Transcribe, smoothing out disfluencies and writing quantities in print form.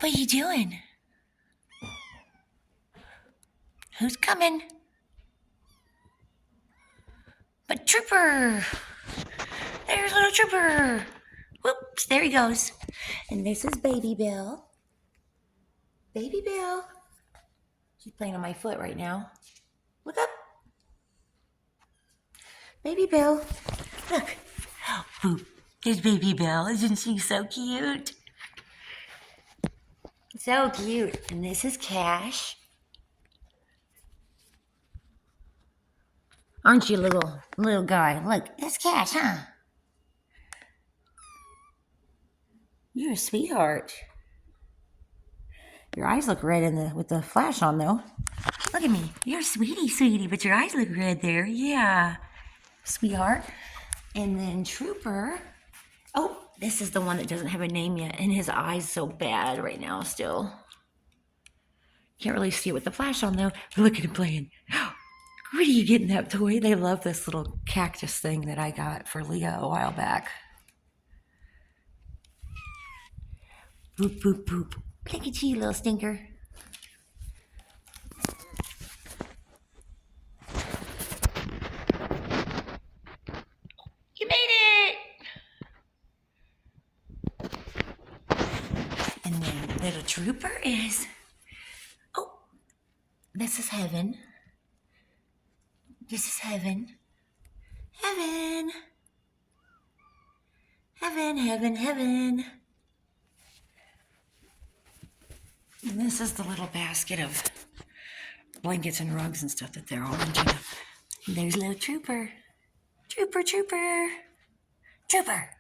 What are you doing? Who's coming? But Trooper! There's little Trooper! Whoops, there he goes. And this is Baby Bill. Baby Bill. She's playing on my foot right now. Look up. Baby Bill. Look. Oh, boop. There's Baby Bill. Isn't she so cute? So cute. And this is Cash. Aren't you, little guy? Look, that's Cash, huh? You're a sweetheart. Your eyes look red with the flash on, though. Look at me. You're a sweetie, but your eyes look red there. Yeah. Sweetheart. And then Trooper. Oh, this is the one that doesn't have a name yet. And his eye's so bad right now still. Can't really see it with the flash on, though. Look at him playing. Where are you getting that toy? They love this little cactus thing that I got for Leah a while back. Boop, boop, boop. Look at you, little stinker. You made it! And then little Trooper is... Oh, this is heaven. This is heaven. Heaven. Heaven, heaven, heaven. And this is the little basket of blankets and rugs and stuff that they're all into. And there's little Trooper. Trooper, Trooper. Trooper.